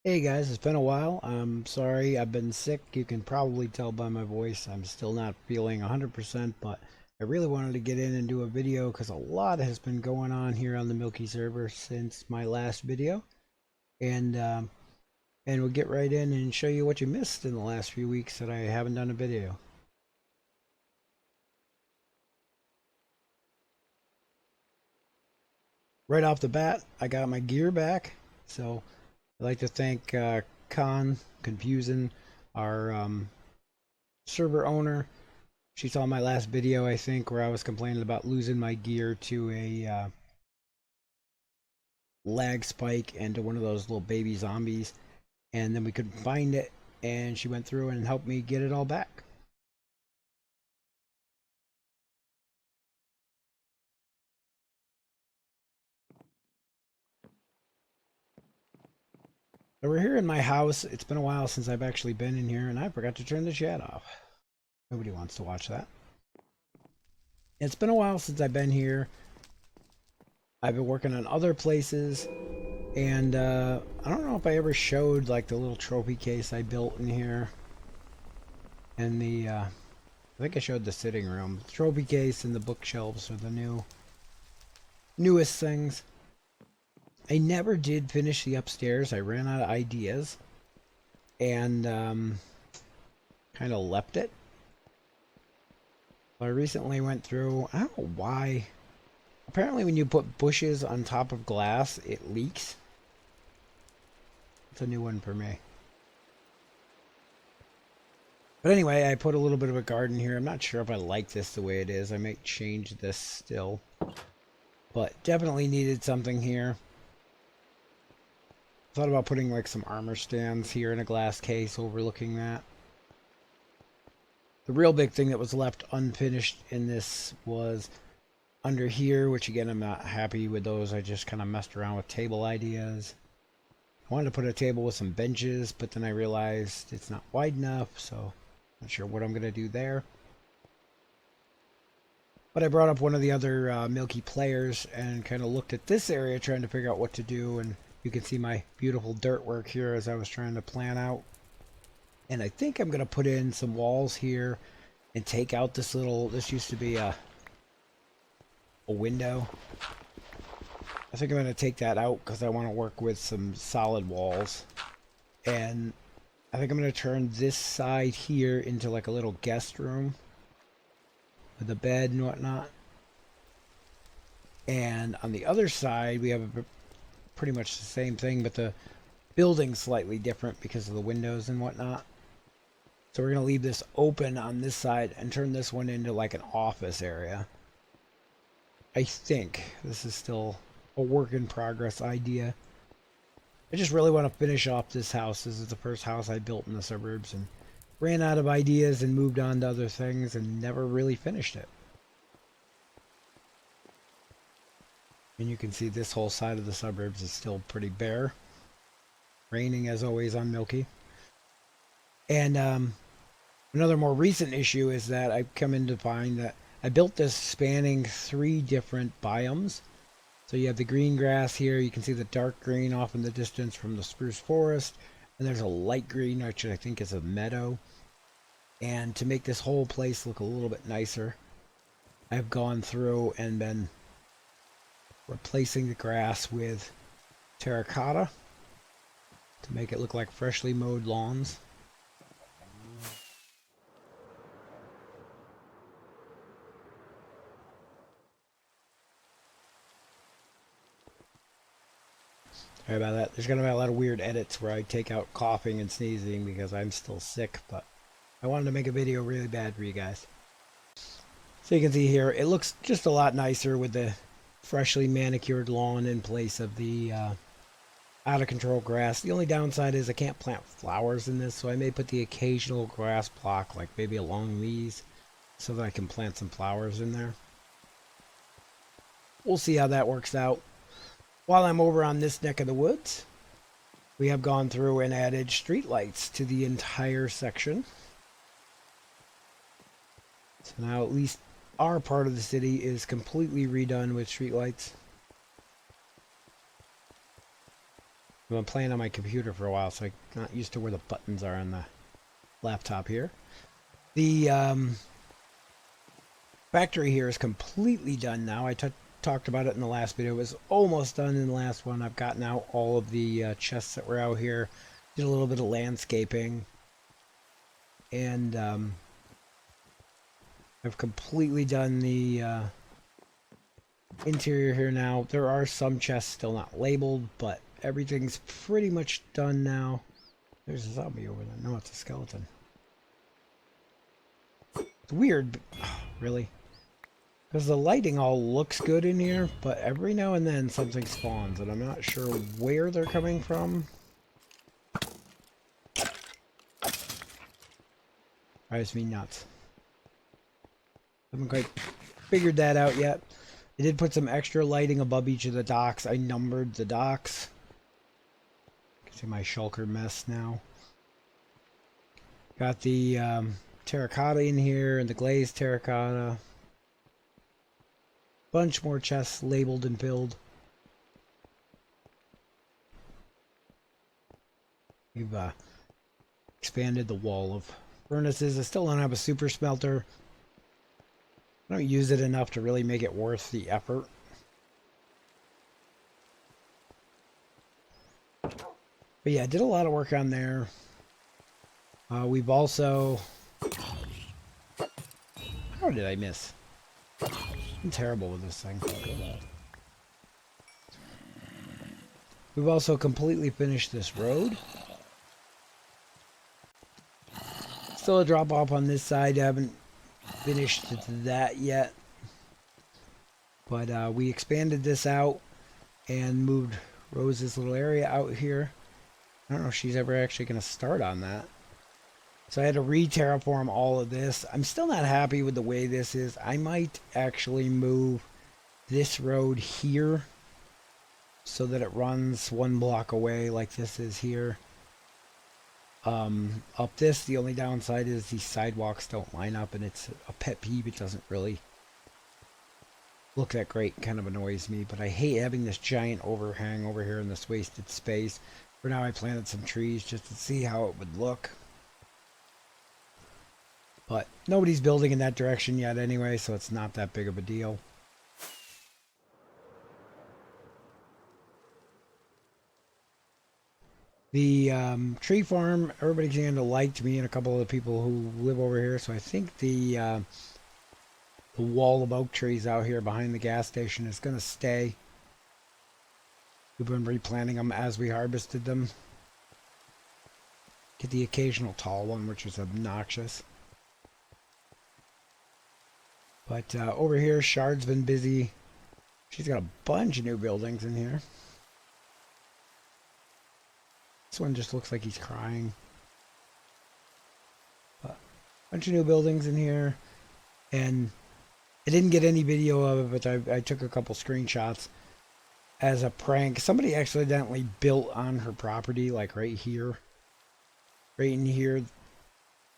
Hey guys, it's been a while. I'm sorry, I've been sick. You can probably tell by my voice. I'm still not feeling 100%, but I really wanted to get in and do a video because a lot has been going on here on the Milky server since my last video. And we'll get right in and show you what you missed in the last few weeks that I haven't done a video. Right off the bat, I got my gear back. So I'd like to thank Confusion, our server owner. She saw my last video, I think, where I was complaining about losing my gear to a lag spike and to one of those little baby zombies. And then we couldn't find it, and she went through and helped me get it all back. So we're here in my house. It's been a while since I've actually been in here, and I forgot to turn the chat off. Nobody wants to watch that. It's been a while since I've been here. I've been working on other places, and I don't know if I ever showed like the little trophy case I built in here, and I think I showed the sitting room. The trophy case and the bookshelves are the newest things. I never did finish the upstairs. I ran out of ideas and kind of left it. I recently went through, I don't know why. Apparently when you put bushes on top of glass, it leaks. It's a new one for me. But anyway, I put a little bit of a garden here. I'm not sure if I like this the way it is. I might change this still. But definitely needed something here. Thought about putting like some armor stands here in a glass case overlooking that. The real big thing that was left unfinished in this was under here, which again, I'm not happy with those. I just kind of messed around with table ideas. I wanted to put a table with some benches, but then I realized it's not wide enough, so not sure what I'm going to do there. But I brought up one of the other Milky players and kind of looked at this area trying to figure out what to do, and you can see my beautiful dirt work here as I was trying to plan out. And I think I'm going to put in some walls here and take out this used to be a window. I think I'm going to take that out because I want to work with some solid walls. And I think I'm going to turn this side here into like a little guest room with a bed and whatnot. And on the other side, we have pretty much the same thing, but the building's slightly different because of the windows and whatnot. So we're going to leave this open on this side and turn this one into like an office area. I think this is still a work in progress idea. I just really want to finish off this house. This is the first house I built in the suburbs and ran out of ideas and moved on to other things and never really finished it. And you can see this whole side of the suburbs is still pretty bare. Raining as always on Milky. And another more recent issue is that I've come in to find that I built this spanning 3 different biomes. So you have the green grass here. You can see the dark green off in the distance from the spruce forest. And there's a light green, which I think is a meadow. And to make this whole place look a little bit nicer, I've gone through and been replacing the grass with terracotta to make it look like freshly mowed lawns. Sorry about that. There's going to be a lot of weird edits where I take out coughing and sneezing because I'm still sick, but I wanted to make a video really bad for you guys. So you can see here, it looks just a lot nicer with the freshly manicured lawn in place of the out of control grass. The only downside is I can't plant flowers in this, so I may put the occasional grass block, like maybe along these, so that I can plant some flowers in there. We'll see how that works out. While I'm over on this neck of the woods, we have gone through and added streetlights to the entire section. So now at least our part of the city is completely redone with streetlights. I've been playing on my computer for a while, so I'm not used to where the buttons are on the laptop here. The factory here is completely done now. I talked about it in the last video. It was almost done in the last one. I've gotten out all of the chests that were out here. Did a little bit of landscaping. And I've completely done the interior here now. There are some chests still not labeled, but everything's pretty much done now. There's a zombie over there. No, it's a skeleton. It's weird, but, oh, really? Because the lighting all looks good in here, but every now and then something spawns, and I'm not sure where they're coming from. Drives me nuts. Haven't quite figured that out yet. I did put some extra lighting above each of the docks. I numbered the docks. You can see my shulker mess now. Got the terracotta in here and the glazed terracotta. Bunch more chests labeled and filled. We've expanded the wall of furnaces. I still don't have a super smelter. I don't use it enough to really make it worth the effort. But yeah, I did a lot of work on there. We've also... How did I miss? I'm terrible with this thing. We've also completely finished this road. Still a drop off on this side. I haven't finished that yet. But we expanded this out and moved Rose's little area out here. I don't know if she's ever actually going to start on that. So I had to re-terraform all of this. I'm still not happy with the way this is. I might actually move this road here so that it runs one block away like this is here. Up this, the only downside is these sidewalks don't line up, and it's a pet peeve. It doesn't really look that great. It kind of annoys me, but I hate having this giant overhang over here in this wasted space. For now, I planted some trees just to see how it would look. But nobody's building in that direction yet anyway, so it's not that big of a deal. The tree farm, everybody kind of liked me and a couple of the people who live over here, so I think the wall of oak trees out here behind the gas station is going to stay. We've been replanting them as we harvested them. Get the occasional tall one, which is obnoxious. But over here, Shard's been busy. She's got a bunch of new buildings in here. This one just looks like he's crying. But bunch of new buildings in here. And I didn't get any video of it, but I took a couple screenshots as a prank. Somebody accidentally built on her property, like right here. Right in here.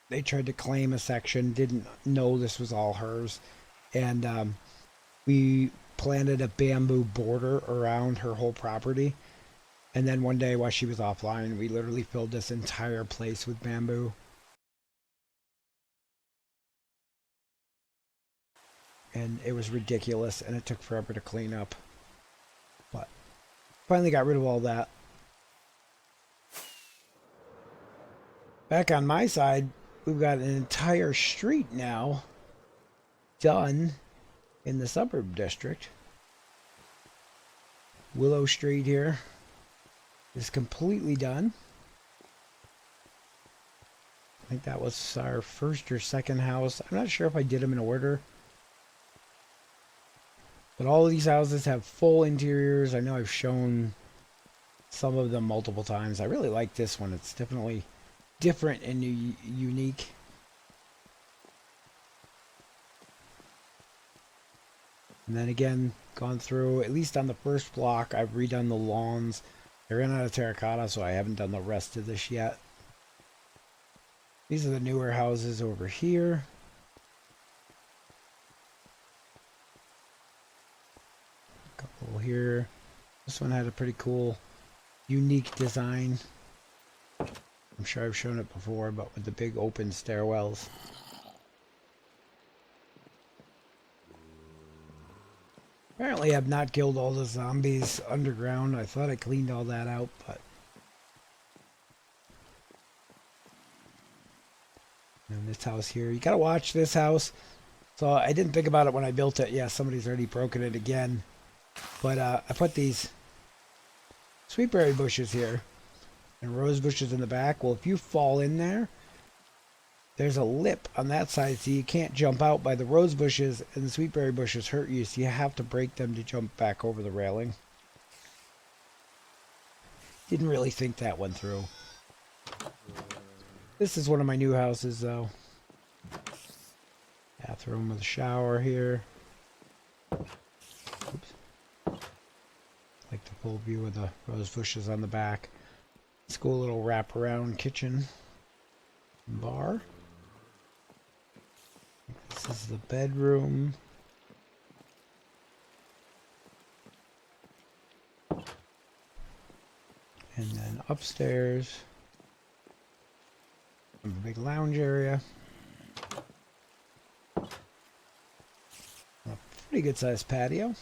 They tried to claim a section, didn't know this was all hers. And we planted a bamboo border around her whole property. And then one day while she was offline, we literally filled this entire place with bamboo. And it was ridiculous, and it took forever to clean up. But finally got rid of all that. Back on my side, we've got an entire street now done in the suburb district. Willow Street here is completely done. I think that was our first or second house. I'm not sure if I did them in order. But all of these houses have full interiors. I know I've shown some of them multiple times. I really like this one. It's definitely different and unique. And then again, gone through, at least on the first block, I've redone the lawns. I ran out of terracotta, so I haven't done the rest of this yet. These are the newer houses over here. A couple here. This one had a pretty cool unique design. I'm sure I've shown it before, but with the big open stairwells. Apparently I've not killed all the zombies underground. I thought I cleaned all that out, but... And this house here. You gotta watch this house. So I didn't think about it when I built it. Yeah, somebody's already broken it again. But I put these sweetberry bushes here and rose bushes in the back. Well, if you fall in there, there's a lip on that side, so you can't jump out by the rose bushes, and the sweetberry bushes hurt you, so you have to break them to jump back over the railing. Didn't really think that one through. This is one of my new houses, though. Bathroom with a shower here. Oops. Like the full view of the rose bushes on the back. It's a cool little wraparound kitchen bar. This is the bedroom. And then upstairs, a big lounge area. A pretty good sized patio.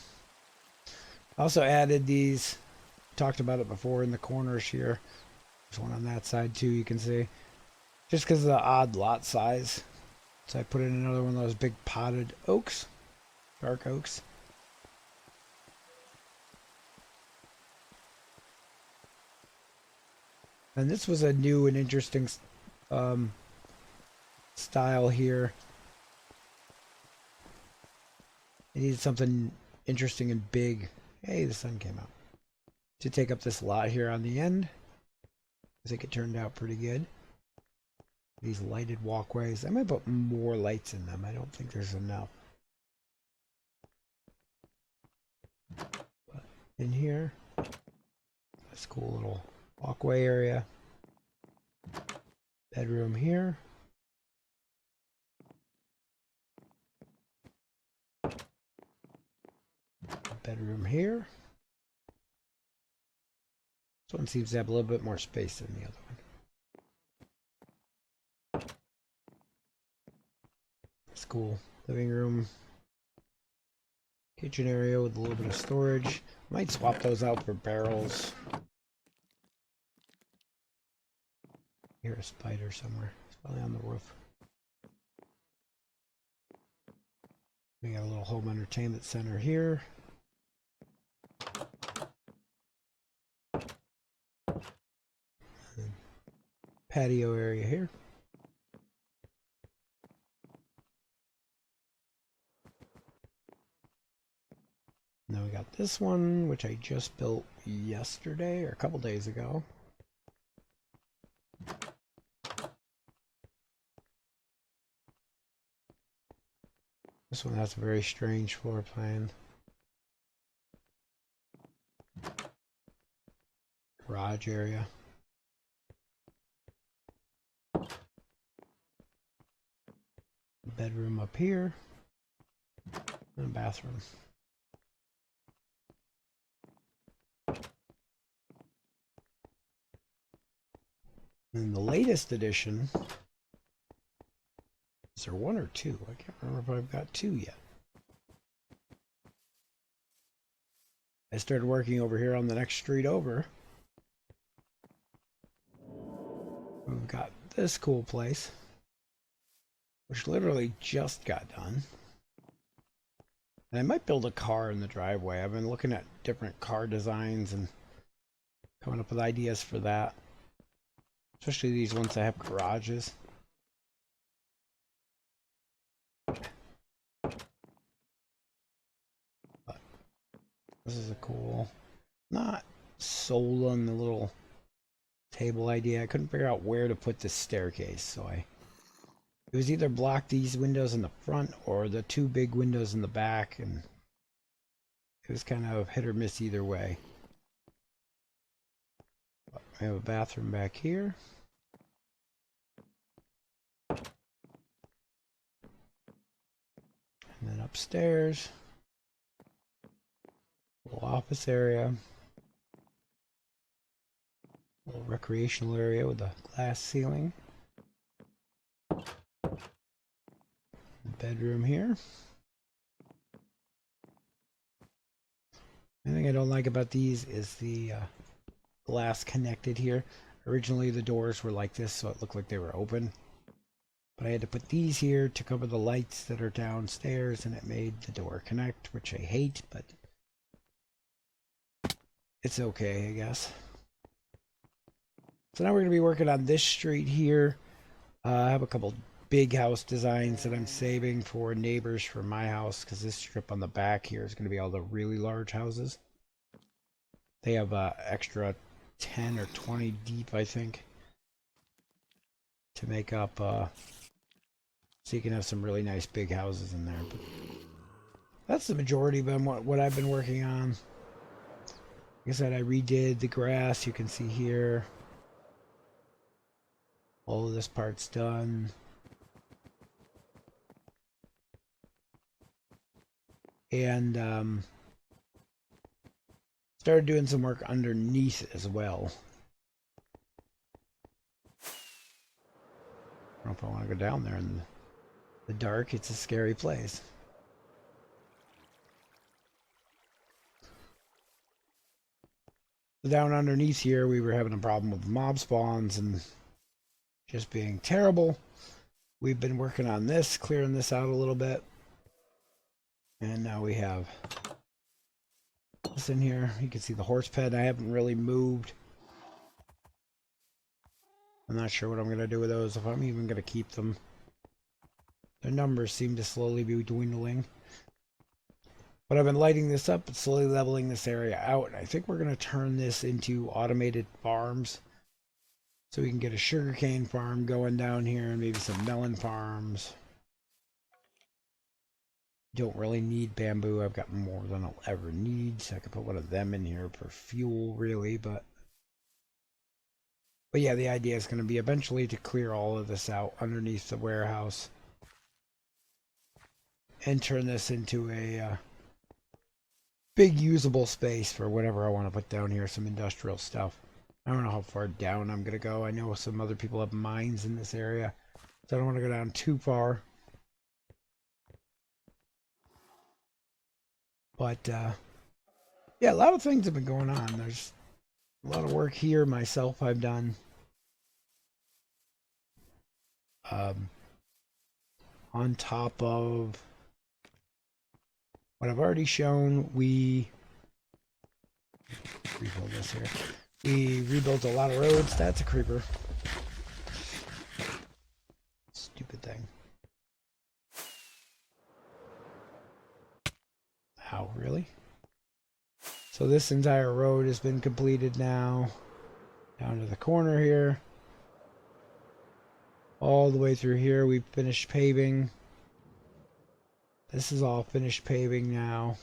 Also added these, talked about it before, in the corners here. There's one on that side too, you can see. Just because of the odd lot size. So I put in another one of those big potted oaks, dark oaks. And this was a new and interesting style here. I needed something interesting and big. Hey, the sun came out. To take up this lot here on the end. I think it turned out pretty good. These lighted walkways. I might put more lights in them. I don't think there's enough. But in here, this cool little walkway area. Bedroom here. Bedroom here. This one seems to have a little bit more space than the other one. It's cool. Living room. Kitchen area with a little bit of storage. Might swap those out for barrels. Hear a spider somewhere. It's probably on the roof. We got a little home entertainment center here. And patio area here. Now we got this one, which I just built yesterday or a couple days ago. This one has a very strange floor plan. Garage area. Bedroom up here. And a bathroom. In the latest edition, is there one or two? I can't remember if I've got two yet. I started working over here on the next street over. We've got this cool place, which literally just got done. And I might build a car in the driveway. I've been looking at different car designs and coming up with ideas for that. Especially these ones that have garages. But this is a cool, not sold on the little table idea. I couldn't figure out where to put this staircase, so it was either block these windows in the front or the two big windows in the back, and it was kind of hit or miss either way. But we have a bathroom back here. And then upstairs, little office area. Little recreational area with a glass ceiling. Bedroom here. The thing I don't like about these is the glass connected here. Originally the doors were like this, so it looked like they were open. But I had to put these here to cover the lights that are downstairs, and it made the door connect, which I hate, but it's okay, I guess. So now we're going to be working on this street here. I have a couple big house designs that I'm saving for neighbors for my house, because this strip on the back here is going to be all the really large houses. They have extra 10 or 20 deep, I think, to make up, so you can have some really nice big houses in there. But that's the majority of what I've been working on. Like I said, I redid the grass. You can see here. All of this part's done. And started doing some work underneath as well. I don't know if I want to go down there in the dark. It's a scary place. So down underneath here, we were having a problem with mob spawns and just being terrible. We've been working on this, clearing this out a little bit. And now we have this in here. You can see the horse pen. I haven't really moved. I'm not sure what I'm going to do with those, if I'm even going to keep them. Their numbers seem to slowly be dwindling. But I've been lighting this up and slowly leveling this area out. I think we're going to turn this into automated farms. So we can get a sugarcane farm going down here and maybe some melon farms. Don't really need bamboo. I've got more than I'll ever need. So I could put one of them in here for fuel, really. But yeah, the idea is going to be eventually to clear all of this out underneath the warehouse. And turn this into a big usable space for whatever I want to put down here. Some industrial stuff. I don't know how far down I'm going to go. I know some other people have mines in this area. So I don't want to go down too far. But, yeah, a lot of things have been going on. There's a lot of work here myself I've done. On top of what I've already shown, we rebuild this here. We rebuilt a lot of roads. That's a creeper. Stupid thing. Ow, really? So this entire road has been completed now. Down to the corner here. All the way through here we finished paving. This is all finished paving now.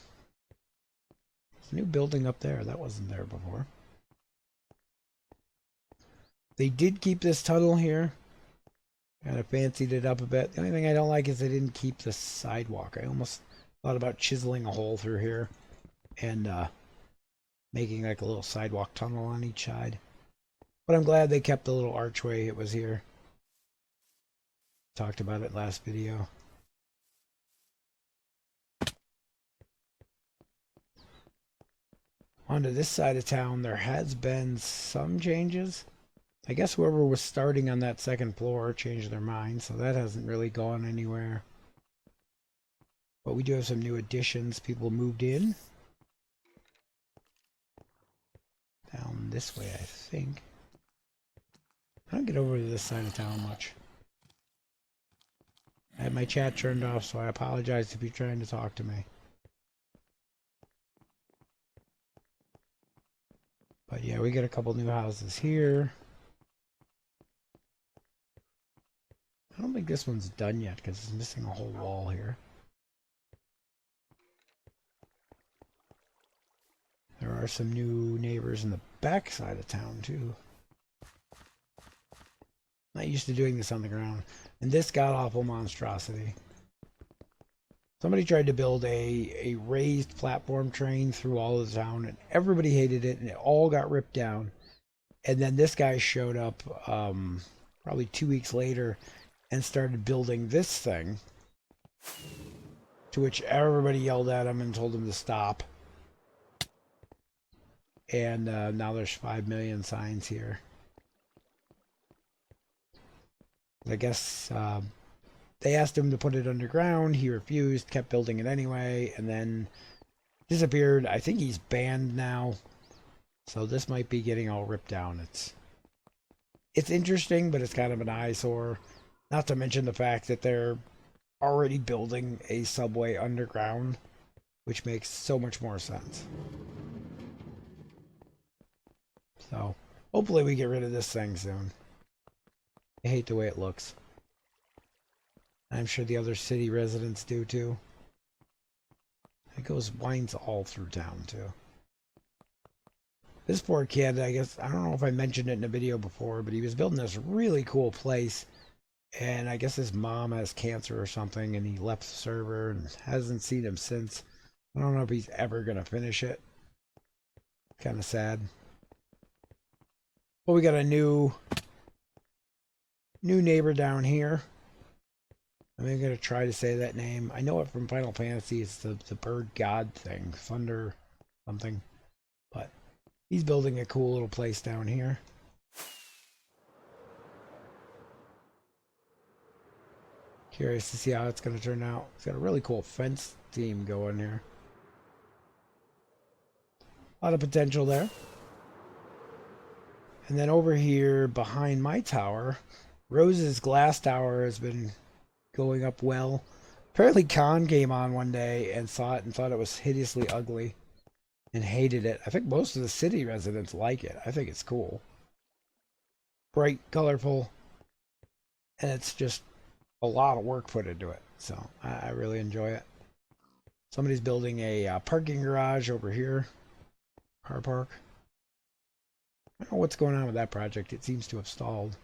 There's a new building up there. That wasn't there before. They did keep this tunnel here. Kind of fancied it up a bit. The only thing I don't like is they didn't keep the sidewalk. I almost thought about chiseling a hole through here and making like a little sidewalk tunnel on each side. But I'm glad they kept the little archway. It was here. Talked about it last video. Onto this side of town, there has been some changes. I guess whoever was starting on that second floor changed their mind, so that hasn't really gone anywhere. But we do have some new additions. People moved in. Down this way, I think. I don't get over to this side of town much. I had my chat turned off, so I apologize if you're trying to talk to me. But yeah, we get a couple new houses here. I don't think this one's done yet because it's missing a whole wall here. There are some new neighbors in the back side of town too. Not used to doing this on the ground. And this god-awful monstrosity. Somebody tried to build a raised platform train through all of the town, and everybody hated it, and it all got ripped down. And then this guy showed up probably 2 weeks later and started building this thing, to which everybody yelled at him and told him to stop. And now there's 5 million signs here. I guess they asked him to put it underground. He refused, kept building it anyway, and then disappeared. I think he's banned now. So this might be getting all ripped down. It's interesting, but it's kind of an eyesore. Not to mention the fact that they're already building a subway underground, which makes so much more sense. So hopefully we get rid of this thing soon. I hate the way it looks. I'm sure the other city residents do too. It winds all through town too. This poor kid, I guess, I don't know if I mentioned it in a video before, but he was building this really cool place. And I guess his mom has cancer or something, and he left the server and hasn't seen him since. I don't know if he's ever going to finish it. Kind of sad. Well, we got a new neighbor down here. I'm going to try to say that name. I know it from Final Fantasy. It's the bird god thing. Thunder something. But he's building a cool little place down here. Curious to see how it's going to turn out. It's got a really cool fence theme going here. A lot of potential there. And then over here behind my tower, Rose's glass tower has been going up well. Apparently Khan came on one day and saw it and thought it was hideously ugly and hated it. I think most of the city residents like it. I think it's cool. Bright, colorful, and it's just a lot of work put into it. So I really enjoy it. Somebody's building a parking garage over here. Car park. I don't know what's going on with that project. It seems to have stalled.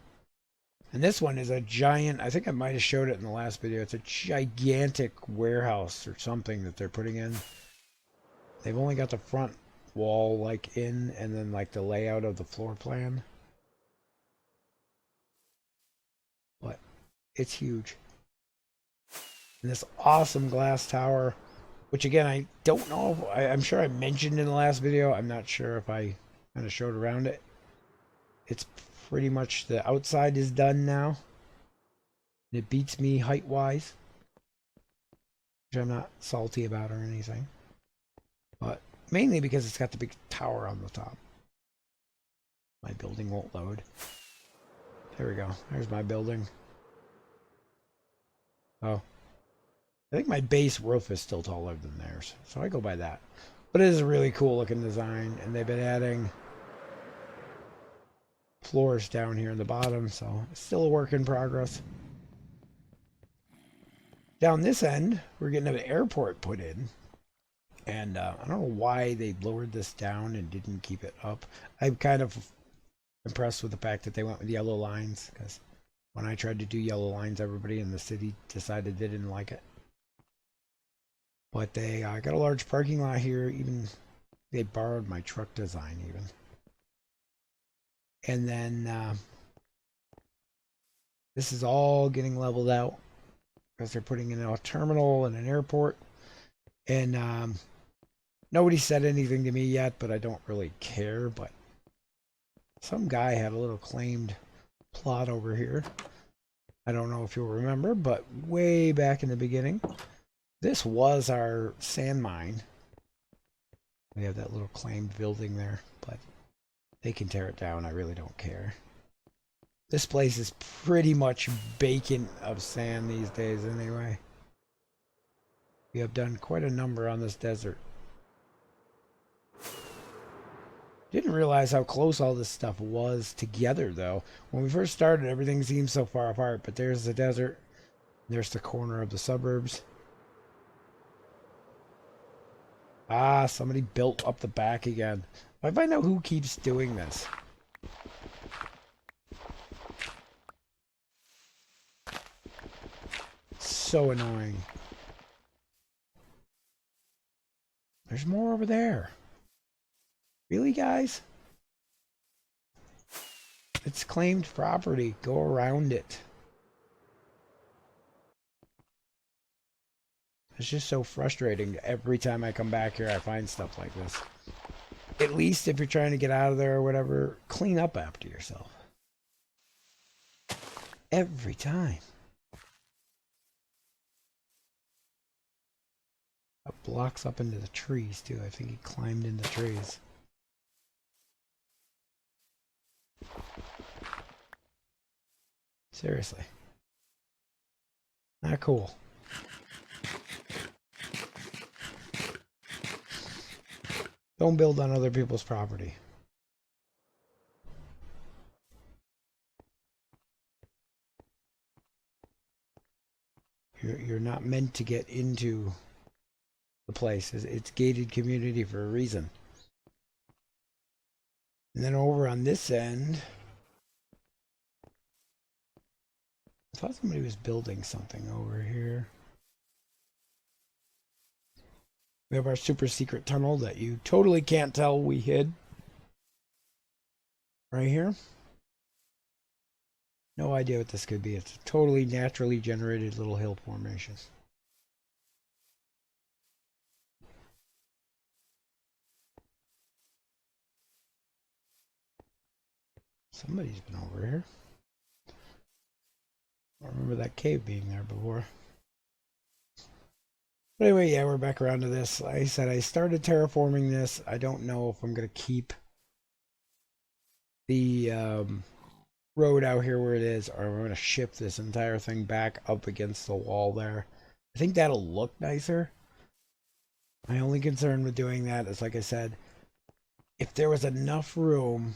And this one is a giant, I think I might have showed it in the last video. It's a gigantic warehouse or something that they're putting in. They've only got the front wall like in, and then like the layout of the floor plan. But it's huge. And this awesome glass tower, which again, I don't know if I'm sure I mentioned in the last video. I'm not sure if I kind of showed around it. It's pretty much the outside is done now. It beats me height wise, which I'm not salty about or anything, but mainly because it's got the big tower on the top. My building won't load. There we go. There's my building. Oh, I think my base roof is still taller than theirs, so I go by that. But it is a really cool looking design, and they've been adding floors down here in the bottom, so it's still a work in progress. Down this end, we're getting an airport put in, and I don't know why they lowered this down and didn't keep it up. I'm kind of impressed with the fact that they went with yellow lines, because when I tried to do yellow lines, everybody in the city decided they didn't like it. But they got a large parking lot here. Even they borrowed my truck design even. And then this is all getting leveled out because they're putting in a terminal and an airport. And nobody said anything to me yet, but I don't really care. But some guy had a little claimed plot over here. I don't know if you'll remember, but way back in the beginning, this was our sand mine. We have that little claimed building there, but they can tear it down. I really don't care. This place is pretty much vacant of sand these days anyway. We have done quite a number on this desert. Didn't realize how close all this stuff was together though. When we first started, everything seemed so far apart, but there's the desert. There's the corner of the suburbs. Ah, somebody built up the back again. I find out who keeps doing this. So annoying. There's more over there. Really, guys? It's claimed property. Go around it. It's just so frustrating. Every time I come back here, I find stuff like this. At least if you're trying to get out of there or whatever, clean up after yourself. Every time. It blocks up into the trees, too. I think he climbed into trees. Seriously. Not cool. Don't build on other people's property. You're not meant to get into the place. It's gated community for a reason. And then over on this end, I thought somebody was building something over here. We have our super secret tunnel that you totally can't tell we hid. Right here. No idea what this could be. It's a totally naturally generated little hill formation. Somebody's been over here. I remember that cave being there before. But anyway, yeah, we're back around to this. Like I said, I started terraforming this. I don't know if I'm going to keep the road out here where it is, or I'm going to shift this entire thing back up against the wall there. I think that'll look nicer. My only concern with doing that is, like I said, if there was enough room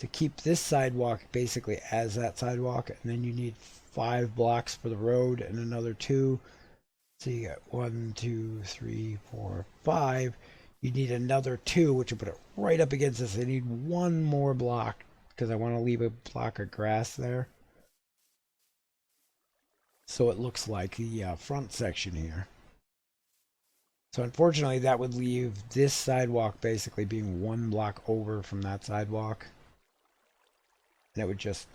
to keep this sidewalk basically as that sidewalk, and then you need 5 blocks for the road and another 2. So you got 1, 2, 3, 4, 5. You need another 2, which will put it right up against this. I need 1 more block because I want to leave a block of grass there. So it looks like the front section here. So unfortunately, that would leave this sidewalk basically being 1 block over from that sidewalk. And it would just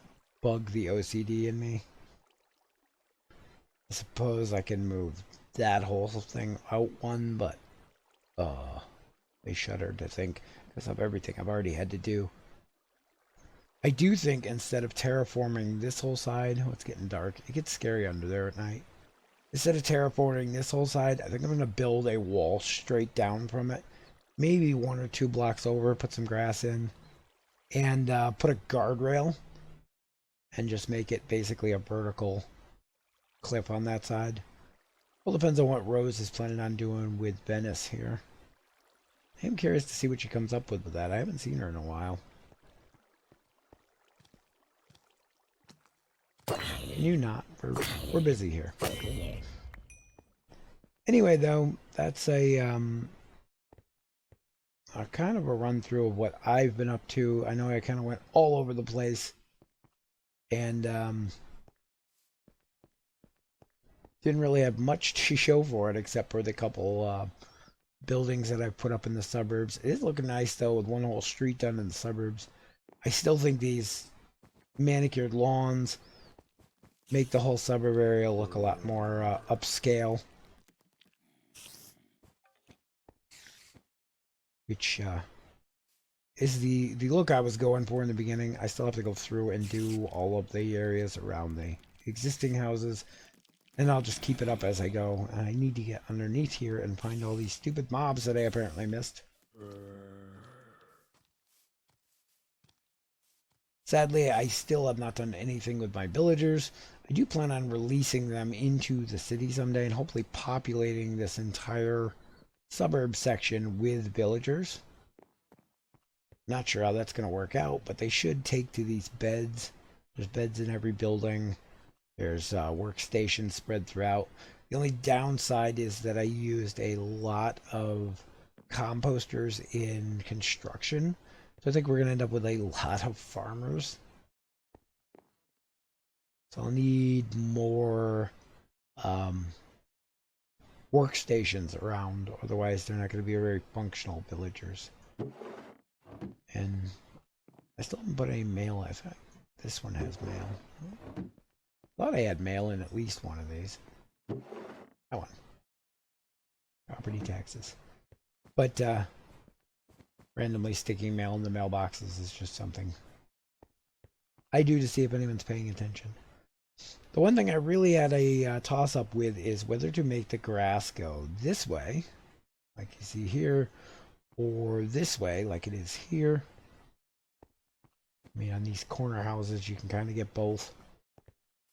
bug the OCD in me. I suppose I can move that whole thing out 1, but they shudder to think because of everything I've already had to do. I do think instead of terraforming this whole side, oh, it's getting dark. It gets scary under there at night. Instead of terraforming this whole side, I think I'm going to build a wall straight down from it. Maybe 1 or 2 blocks over, put some grass in, and put a guardrail and just make it basically a vertical cliff on that side. Well, depends on what Rose is planning on doing with Venice here. I am curious to see what she comes up with that. I haven't seen her in a while. You not. We're busy here. Anyway, though, that's a kind of a run through of what I've been up to. I know I kind of went all over the place, and didn't really have much to show for it except for the couple buildings that I've put up in the suburbs. It is looking nice though, with 1 whole street done in the suburbs. I still think these manicured lawns make the whole suburb area look a lot more upscale, which is the look I was going for in the beginning. I still have to go through and do all of the areas around the existing houses, and I'll just keep it up as I go. And I need to get underneath here and find all these stupid mobs that I apparently missed. Sadly, I still have not done anything with my villagers. I do plan on releasing them into the city someday and hopefully populating this entire suburb section with villagers. Not sure how that's going to work out, but they should take to these beds. There's beds in every building. There's workstations spread throughout. The only downside is that I used a lot of composters in construction. So I think we're going to end up with a lot of farmers. So I'll need more workstations around. Otherwise, they're not going to be very functional villagers. And I still haven't put any mail. I thought this one has mail. Thought I had mail in at least one of these. That one. Property taxes. But randomly sticking mail in the mailboxes is just something I do to see if anyone's paying attention. The one thing I really had a toss-up with is whether to make the grass go this way, like you see here, or this way, like it is here. I mean, on these corner houses, you can kind of get both.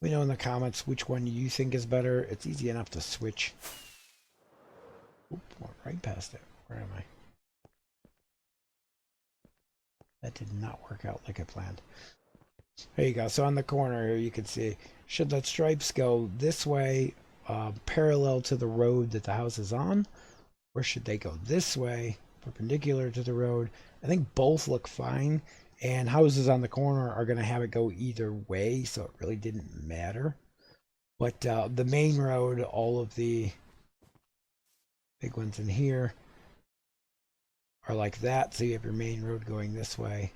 Let me know in the comments which one you think is better. It's easy enough to switch. Oop, went right past it. Where am I? That did not work out like I planned. There you go. So on the corner here, you can see, should the stripes go this way, parallel to the road that the house is on, or should they go this way, perpendicular to the road? I think both look fine, and houses on the corner are going to have it go either way, so it really didn't matter. But the main road, all of the big ones in here are like that, so you have your main road going this way,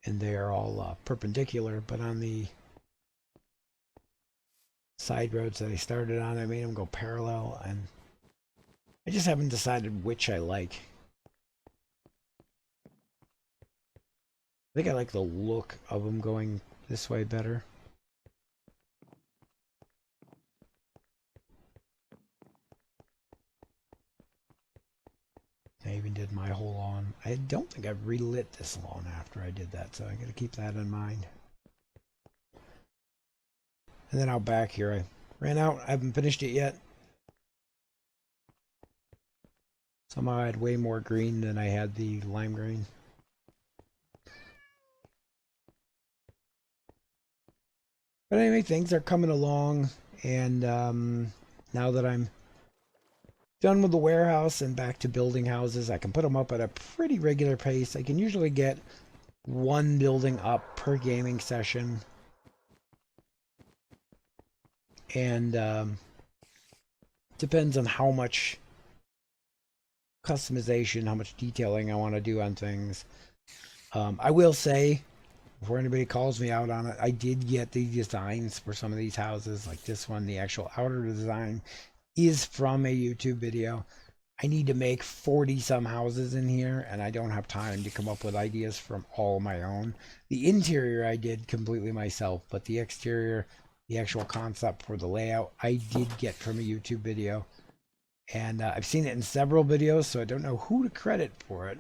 and they are all perpendicular. But on the side roads that I started on, I made them go parallel, and I just haven't decided which I like. I think I like the look of them going this way better. I even did my whole lawn. I don't think I've relit this lawn after I did that, so I got to keep that in mind. And then out back here, I ran out. I haven't finished it yet. Somehow I had way more green than I had the lime green. But anyway, things are coming along, and now that I'm done with the warehouse and back to building houses, I can put them up at a pretty regular pace. I can usually get one building up per gaming session. And depends on how much customization, how much detailing I want to do on things. I will say, before anybody calls me out on it, I did get the designs for some of these houses, like this one. The actual outer design is from a YouTube video. I need to make 40 some houses in here, and I don't have time to come up with ideas from all my own. The interior I did completely myself, but the exterior, the actual concept for the layout, I did get from a YouTube video. And I've seen it in several videos, so I don't know who to credit for it,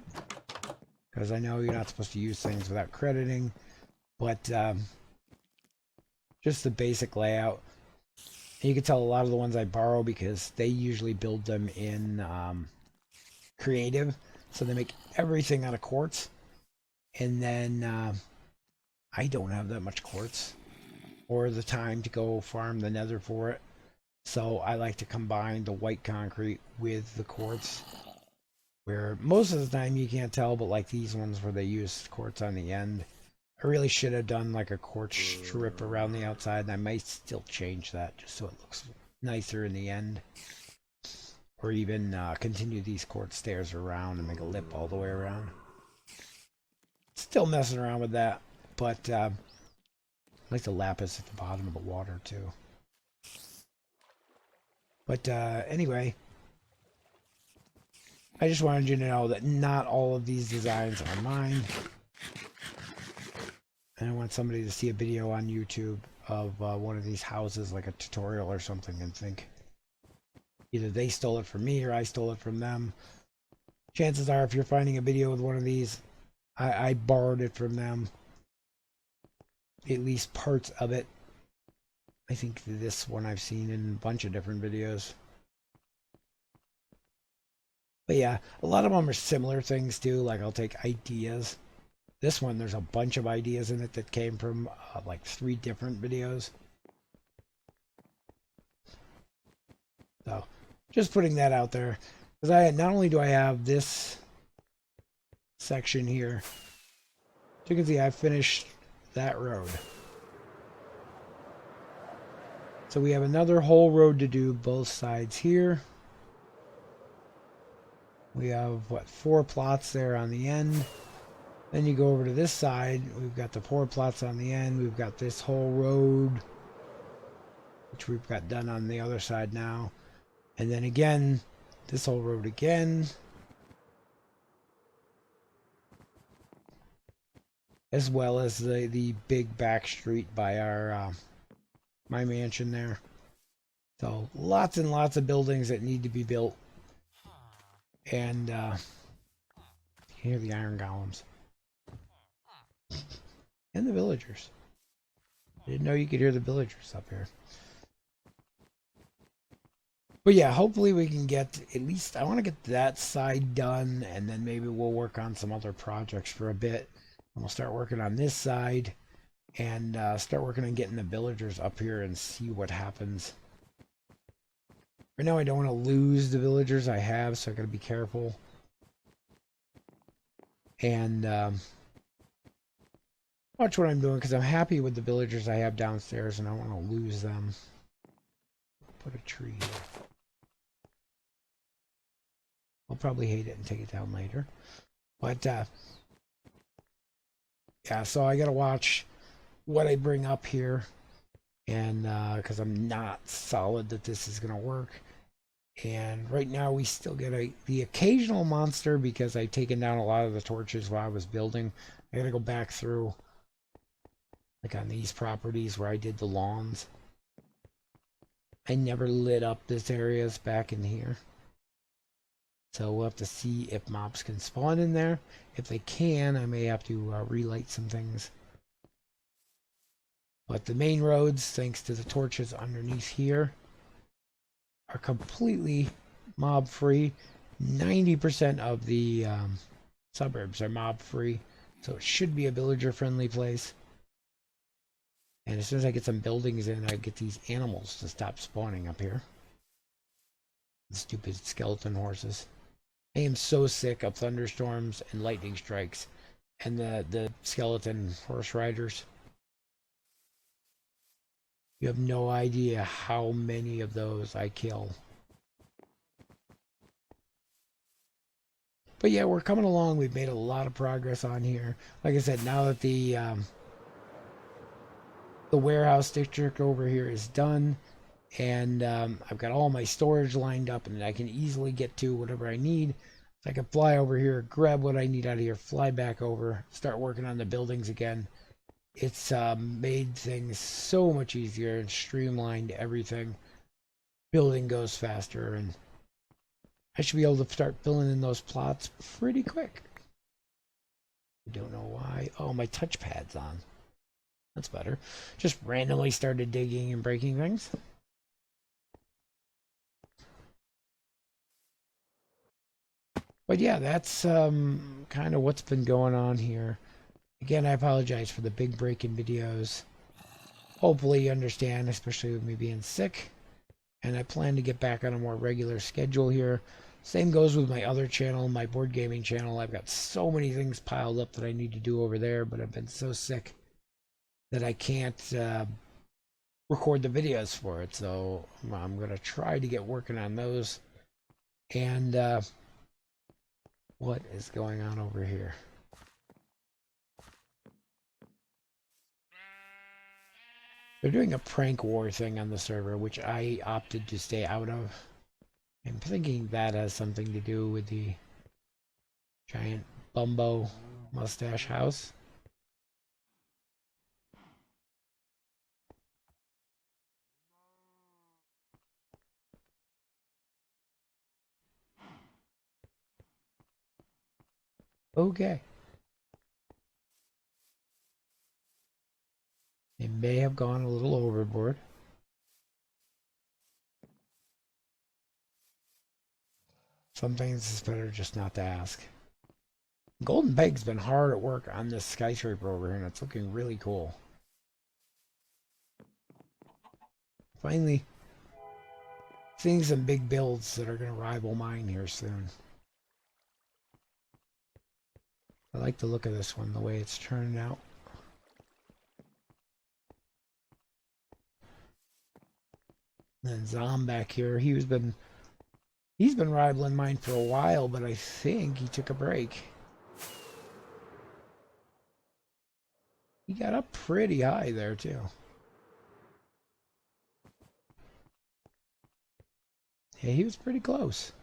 because I know you're not supposed to use things without crediting. But just the basic layout. And you can tell a lot of the ones I borrow because they usually build them in creative. So they make everything out of quartz. And then I don't have that much quartz or the time to go farm the nether for it. So I like to combine the white concrete with the quartz, where most of the time you can't tell, but like these ones where they use quartz on the end, I really should have done like a quartz strip around the outside, and I might still change that just so it looks nicer in the end. Or even continue these quartz stairs around and make a lip all the way around. Still messing around with that, but I like the lapis at the bottom of the water too. But anyway, I just wanted you to know that not all of these designs are mine. And I want somebody to see a video on YouTube of one of these houses, like a tutorial or something, and think either they stole it from me or I stole it from them. Chances are, if you're finding a video with one of these, I borrowed it from them. At least parts of it. I think this one I've seen in a bunch of different videos. But yeah, a lot of them are similar things too. Like I'll take ideas. This one, there's a bunch of ideas in it that came from like 3 different videos. So just putting that out there, because not only do I have this section here, as you can see, I finished that road. So we have another whole road to do both sides here. We have, what, 4 plots there on the end. Then you go over to this side, we've got the 4 plots on the end, we've got this whole road, which we've got done on the other side now. And then again, this whole road again. As well as the big back street by our my mansion there. So lots and lots of buildings that need to be built. And you hear the iron golems. And the villagers. I didn't know you could hear the villagers up here. But yeah, hopefully we can get at least, I want to get that side done, and then maybe we'll work on some other projects for a bit. And we'll start working on this side and start working on getting the villagers up here and see what happens. Right now I don't want to lose the villagers I have, so I got to be careful. And watch what I'm doing, because I'm happy with the villagers I have downstairs and I don't want to lose them. Put a tree here. I'll probably hate it and take it down later. But yeah, so I gotta watch what I bring up here, and because I'm not solid that this is gonna work. And right now we still get the occasional monster, because I've taken down a lot of the torches while I was building. I gotta go back through, like on these properties where I did the lawns. I never lit up this areas back in here. So we'll have to see if mobs can spawn in there. If they can, I may have to relight some things. But the main roads, thanks to the torches underneath here, are completely mob free. 90% of the suburbs are mob free. So it should be a villager friendly place. And as soon as I get some buildings in, I get these animals to stop spawning up here. The stupid skeleton horses. I am so sick of thunderstorms and lightning strikes and the skeleton horse riders. You have no idea how many of those I kill. But yeah, we're coming along. We've made a lot of progress on here. Like I said, now that the warehouse district over here is done, and I've got all my storage lined up, and I can easily get to whatever I need. So I can fly over here, grab what I need out of here, fly back over, start working on the buildings again. It's made things so much easier and streamlined everything. Building goes faster, and I should be able to start filling in those plots pretty quick. I don't know why. Oh, my touchpad's on. That's better. Just randomly started digging and breaking things. But yeah, that's kind of what's been going on here. Again, I apologize for the big break in videos. Hopefully you understand, especially with me being sick. And I plan to get back on a more regular schedule here. Same goes with my other channel, my board gaming channel. I've got so many things piled up that I need to do over there, but I've been so sick that I can't record the videos for it. So I'm going to try to get working on those. And what is going on over here? They're doing a prank war thing on the server, which I opted to stay out of. I'm thinking that has something to do with the giant Bumbo mustache house. Okay. They may have gone a little overboard. Some things it's better just not to ask. Golden Peg's been hard at work on this skyscraper over here, and it's looking really cool. Finally, seeing some big builds that are going to rival mine here soon. I like the look of this one, the way it's turning out. And then Zom back here, he's been rivaling mine for a while, but I think he took a break. He got up pretty high there too. Yeah, he was pretty close.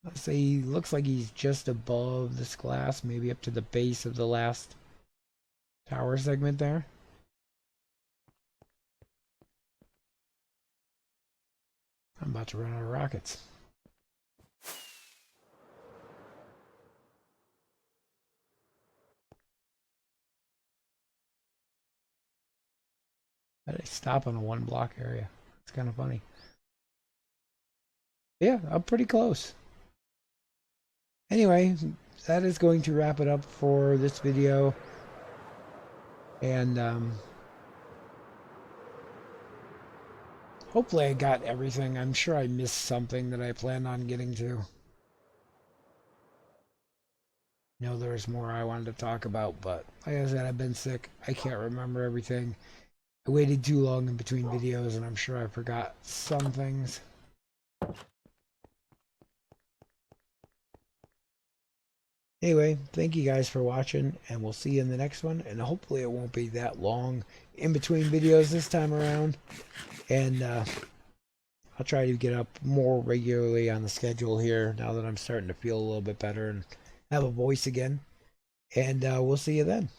Let's say he looks like he's just above this glass, maybe up to the base of the last tower segment there. I'm about to run out of rockets. I stop on a 1 block area. It's kind of funny. Yeah, I'm pretty close. Anyway, that is going to wrap it up for this video. And hopefully I got everything. I'm sure I missed something that I planned on getting to. I know there's more I wanted to talk about, but like I said, I've been sick. I can't remember everything. I waited too long in between videos, and I'm sure I forgot some things. Anyway, thank you guys for watching, and we'll see you in the next one. And hopefully it won't be that long in between videos this time around. And I'll try to get up more regularly on the schedule here now that I'm starting to feel a little bit better and have a voice again. And we'll see you then.